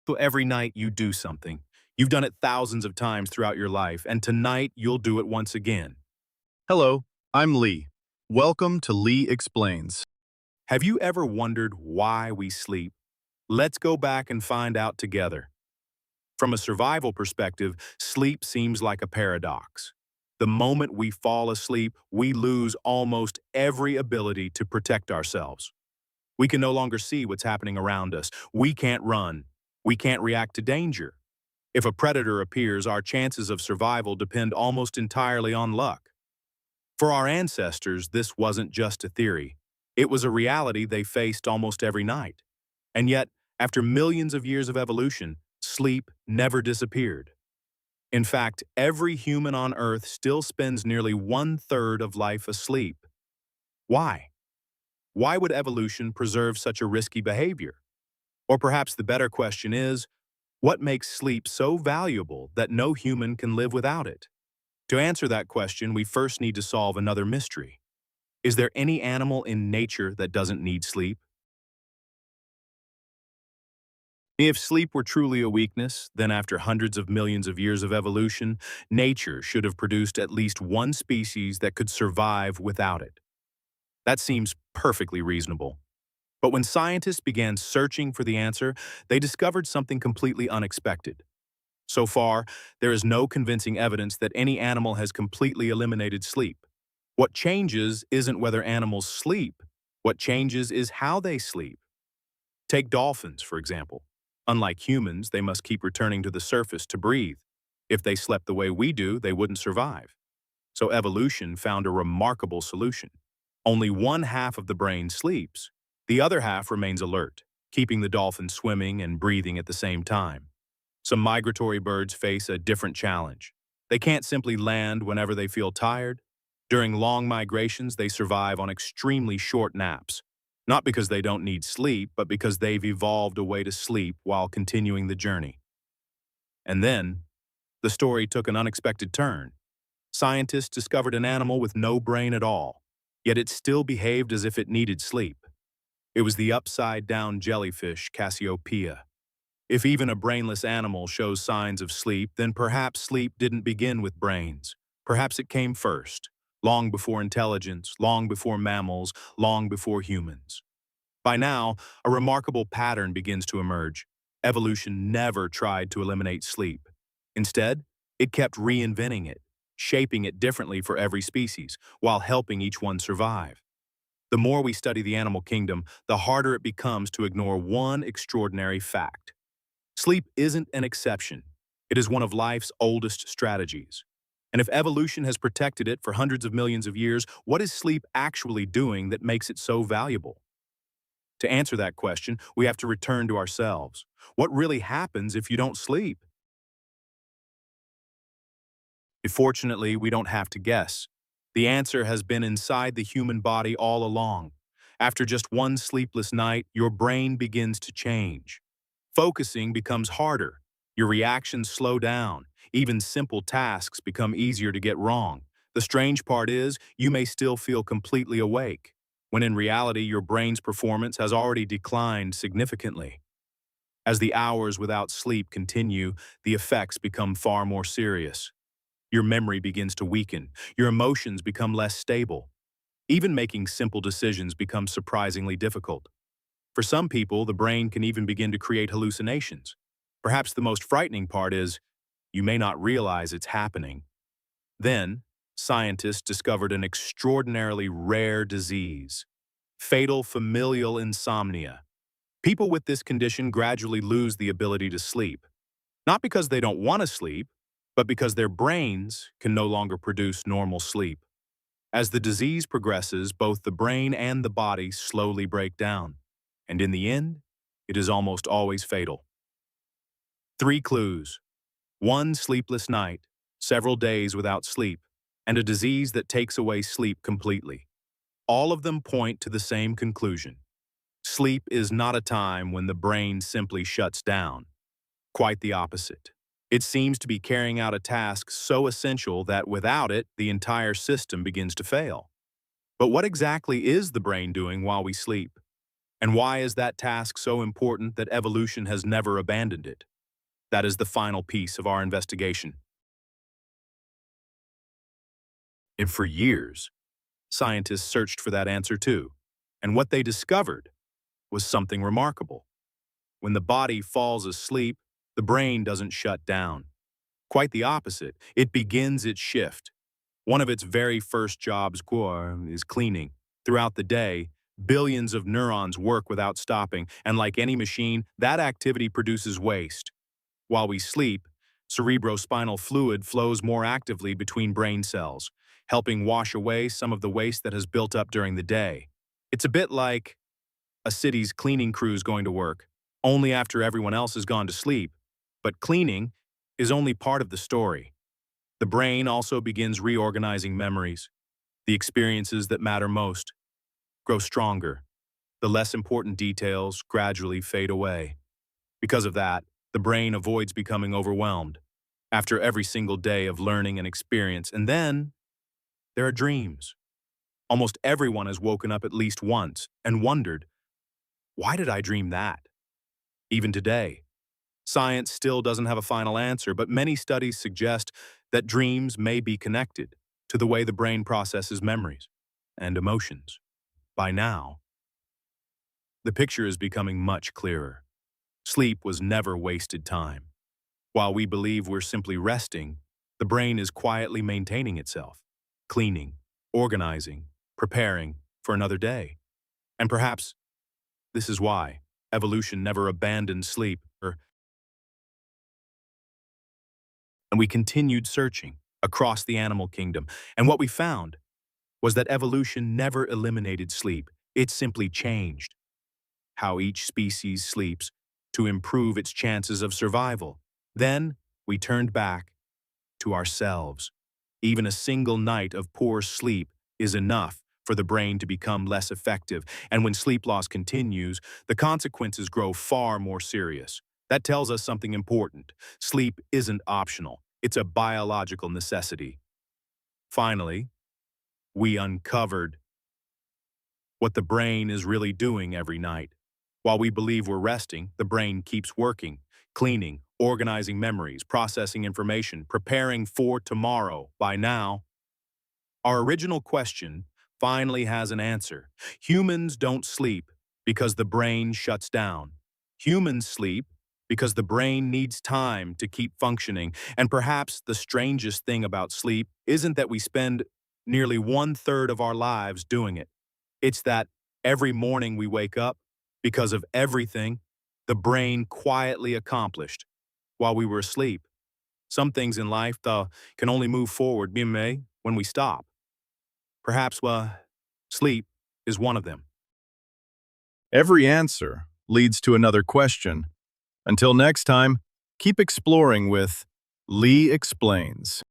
So every night you do something. You've done it thousands of times throughout your life, and tonight you'll do it once again. Hello, I'm Lee. Welcome to Lee Explains. Have you ever wondered why we sleep? Let's go back and find out together. From a survival perspective, sleep seems like a paradox. The moment we fall asleep, we lose almost every ability to protect ourselves. We can no longer see what's happening around us. We can't run. We can't react to danger. If a predator appears, our chances of survival depend almost entirely on luck. For our ancestors, this wasn't just a theory. It was a reality they faced almost every night. And yet, after millions of years of evolution, sleep never disappeared. In fact, every human on Earth still spends nearly one-third of life asleep. Why? Why would evolution preserve such a risky behavior? Or perhaps the better question is, what makes sleep so valuable that no human can live without it? To answer that question, we first need to solve another mystery. Is there any animal in nature that doesn't need sleep? If sleep were truly a weakness, then after hundreds of millions of years of evolution, nature should have produced at least one species that could survive without it. That seems perfectly reasonable. But when scientists began searching for the answer, they discovered something completely unexpected. So far, there is no convincing evidence that any animal has completely eliminated sleep. What changes isn't whether animals sleep. What changes is how they sleep. Take dolphins, for example. Unlike humans, they must keep returning to the surface to breathe. If they slept the way we do, they wouldn't survive. So evolution found a remarkable solution. Only one half of the brain sleeps. The other half remains alert, keeping the dolphin swimming and breathing at the same time. Some migratory birds face a different challenge. They can't simply land whenever they feel tired. During long migrations, they survive on extremely short naps. Not because they don't need sleep, but because they've evolved a way to sleep while continuing the journey. And then, the story took an unexpected turn. Scientists discovered an animal with no brain at all, yet it still behaved as if it needed sleep. It was the upside-down jellyfish Cassiopeia. If even a brainless animal shows signs of sleep, then perhaps sleep didn't begin with brains. Perhaps it came first, long before intelligence, long before mammals, long before humans. By now, a remarkable pattern begins to emerge. Evolution never tried to eliminate sleep. Instead, it kept reinventing it, shaping it differently for every species, while helping each one survive. The more we study the animal kingdom, the harder it becomes to ignore one extraordinary fact. Sleep isn't an exception. It is one of life's oldest strategies. And if evolution has protected it for hundreds of millions of years, what is sleep actually doing that makes it so valuable? To answer that question, we have to return to ourselves. What really happens if you don't sleep? Fortunately, we don't have to guess. The answer has been inside the human body all along. After just one sleepless night, your brain begins to change. Focusing becomes harder. Your reactions slow down. Even simple tasks become easier to get wrong. The strange part is, you may still feel completely awake, when in reality your brain's performance has already declined significantly. As the hours without sleep continue, the effects become far more serious. Your memory begins to weaken. Your emotions become less stable. Even making simple decisions becomes surprisingly difficult. For some people, the brain can even begin to create hallucinations. Perhaps the most frightening part is, you may not realize it's happening. Then, scientists discovered an extraordinarily rare disease: fatal familial insomnia. People with this condition gradually lose the ability to sleep, not because they don't want to sleep, but because their brains can no longer produce normal sleep. As the disease progresses, both the brain and the body slowly break down, and in the end, it is almost always fatal. 3 clues: one sleepless night, several days without sleep, and a disease that takes away sleep completely. All of them point to the same conclusion. Sleep is not a time when the brain simply shuts down. Quite the opposite. It seems to be carrying out a task so essential that without it, the entire system begins to fail. But what exactly is the brain doing while we sleep? And why is that task so important that evolution has never abandoned it? That is the final piece of our investigation. And for years, scientists searched for that answer too. And what they discovered was something remarkable. When the body falls asleep, the brain doesn't shut down. Quite the opposite. It begins its shift. One of its very first jobs is cleaning. Throughout the day, billions of neurons work without stopping, and like any machine, that activity produces waste. While we sleep, cerebrospinal fluid flows more actively between brain cells, helping wash away some of the waste that has built up during the day. It's a bit like a city's cleaning crews going to work, only after everyone else has gone to sleep. But cleaning is only part of the story. The brain also begins reorganizing memories. The experiences that matter most grow stronger. The less important details gradually fade away. Because of that, the brain avoids becoming overwhelmed after every single day of learning and experience. And then there are dreams. Almost everyone has woken up at least once and wondered, why did I dream that? Even today, science still doesn't have a final answer, but many studies suggest that dreams may be connected to the way the brain processes memories and emotions. By now, the picture is becoming much clearer. Sleep was never wasted time. While we believe we're simply resting, the brain is quietly maintaining itself, cleaning, organizing, preparing for another day. And perhaps this is why evolution never abandoned sleep, and we continued searching across the animal kingdom. And what we found was that evolution never eliminated sleep. It simply changed how each species sleeps to improve its chances of survival. Then we turned back to ourselves. Even a single night of poor sleep is enough for the brain to become less effective, and when sleep loss continues, the consequences grow far more serious. That tells us something important. Sleep isn't optional. It's a biological necessity. Finally, we uncovered what the brain is really doing every night. While we believe we're resting, the brain keeps working, cleaning, organizing memories, processing information, preparing for tomorrow. By now, our original question finally has an answer. Humans don't sleep because the brain shuts down. Humans sleep because the brain needs time to keep functioning. And perhaps the strangest thing about sleep isn't that we spend nearly 1/3 of our lives doing it. It's that every morning we wake up because of everything the brain quietly accomplished while we were asleep. Some things in life, though, can only move forward when we stop. Perhaps, sleep is one of them. Every answer leads to another question. Until next time, keep exploring with Lee Explains.